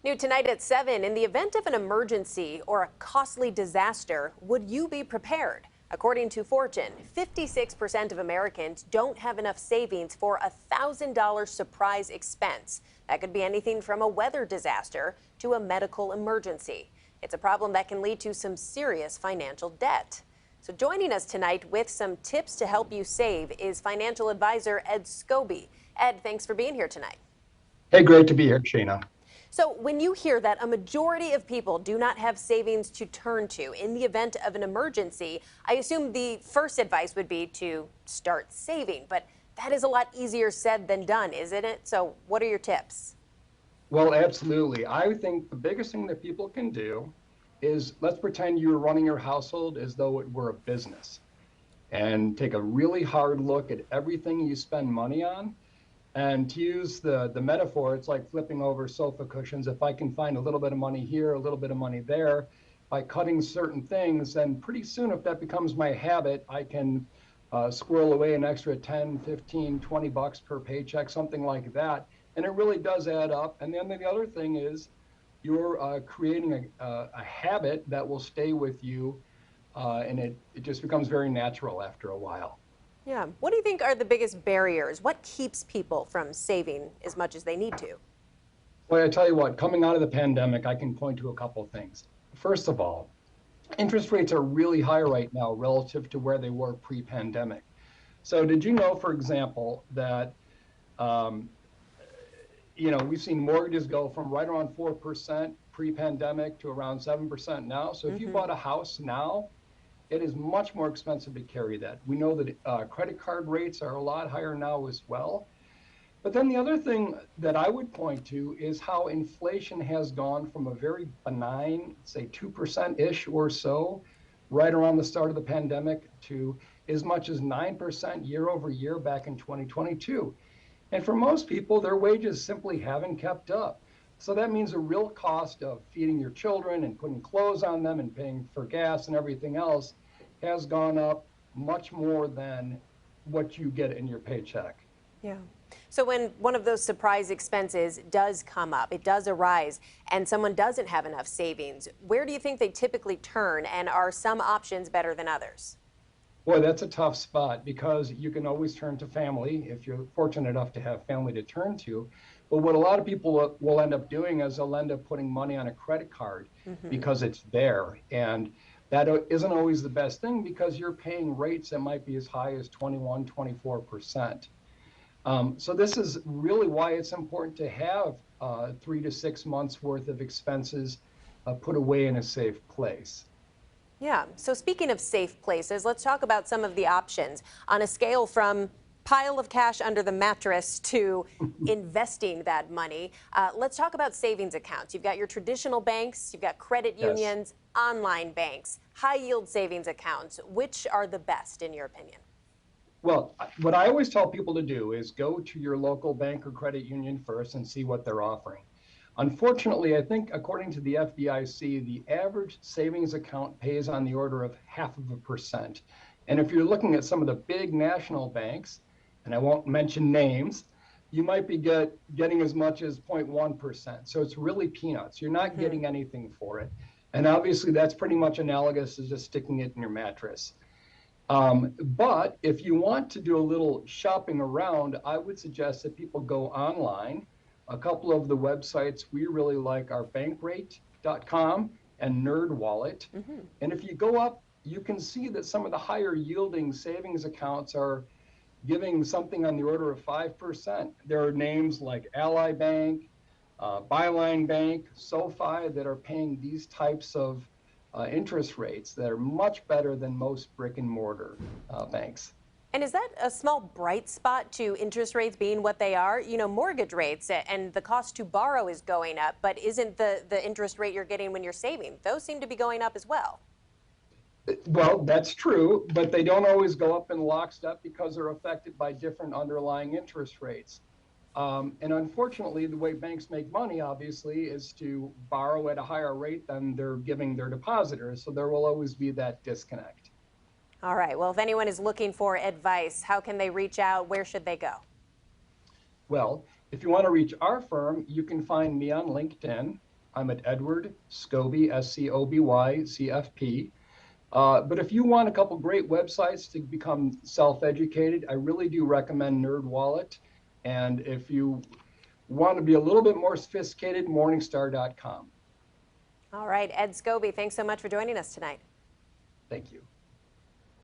New tonight at 7, in the event of an emergency or a costly disaster, would you be prepared? According to Fortune, 56% of Americans don't have enough savings for a $1,000 surprise expense. That could be anything from a weather disaster to a medical emergency. It's a problem that can lead to some serious financial debt. So joining us tonight with some tips to help you save is financial advisor Ed Scoby. Ed, thanks for being here tonight. Hey, great to be here, Shayna. So when you hear that a majority of people do not have savings to turn to in the event of an emergency, I assume the first advice would be to start saving. But that is a lot easier said than done, isn't it? So what are your tips? Well, absolutely. I think the biggest thing that people can do is let's pretend you're running your household as though it were a business and take a really hard look at everything you spend money on. And to use the metaphor, it's like flipping over sofa cushions. If I can find a little bit of money here, a little bit of money there, by cutting certain things, then pretty soon, if that becomes my habit, I can squirrel away an extra 10, 15, 20 bucks per paycheck, something like that. And it really does add up. And then the other thing is you're creating a habit that will stay with you, and it just becomes very natural after a while. Yeah. What do you think are the biggest barriers? What keeps people from saving as much as they need to? Well, I tell you what, coming out of the pandemic, I can point to a couple of things. First of all, interest rates are really high right now relative to where they were pre-pandemic. So did you know, for example, that we've seen mortgages go from right around 4% pre-pandemic to around 7% now. So if you bought a house now, it is much more expensive to carry that. We know that credit card rates are a lot higher now as well. But then the other thing that I would point to is how inflation has gone from a very benign, say 2%-ish or so, right around the start of the pandemic, to as much as 9% year over year back in 2022. And for most people, their wages simply haven't kept up. So that means the real cost of feeding your children and putting clothes on them and paying for gas and everything else has gone up much more than what you get in your paycheck. Yeah. So when one of those surprise expenses does come up, it does arise, and someone doesn't have enough savings, where do you think they typically turn, and are some options better than others? Boy, that's a tough spot because you can always turn to family if you're fortunate enough to have family to turn to. But what a lot of people will end up doing is they'll end up putting money on a credit card because it's there. And that isn't always the best thing because you're paying rates that might be as high as 21, 24%. So this is really why it's important to have 3 to 6 months worth of expenses put away in a safe place. Yeah. So speaking of safe places, let's talk about some of the options on a scale from pile of cash under the mattress to investing that money. Let's talk about savings accounts. You've got your traditional banks, you've got credit unions, online banks, high yield savings accounts. Which are the best in your opinion? Well, what I always tell people to do is go to your local bank or credit union first and see what they're offering. Unfortunately, I think according to the FDIC, the average savings account pays on the order of 0.5%. And if you're looking at some of the big national banks, and I won't mention names, you might be getting as much as 0.1%. So it's really peanuts. You're not getting anything for it. And obviously that's pretty much analogous to just sticking it in your mattress. But if you want to do a little shopping around, I would suggest that people go online. A couple of the websites we really like are bankrate.com and NerdWallet. And if you go up, you can see that some of the higher yielding savings accounts are giving something on the order of 5%. There are names like Ally Bank, Byline Bank, SoFi that are paying these types of interest rates that are much better than most brick and mortar banks. And is that a small bright spot to interest rates being what they are? You know, mortgage rates and the cost to borrow is going up, but isn't the interest rate you're getting when you're saving? Those seem to be going up as well. Well, that's true, but they don't always go up in lockstep because they're affected by different underlying interest rates. And unfortunately, the way banks make money, obviously, is to borrow at a higher rate than they're giving their depositors. So there will always be that disconnect. All right. Well, if anyone is looking for advice, how can they reach out? Where should they go? Well, if you want to reach our firm, you can find me on LinkedIn. I'm at Edward Scoby, Scoby, CFP. But if you want a couple great websites to become self-educated, I really do recommend NerdWallet. And if you want to be a little bit more sophisticated, Morningstar.com. All right, Ed Scoby, thanks so much for joining us tonight. Thank you.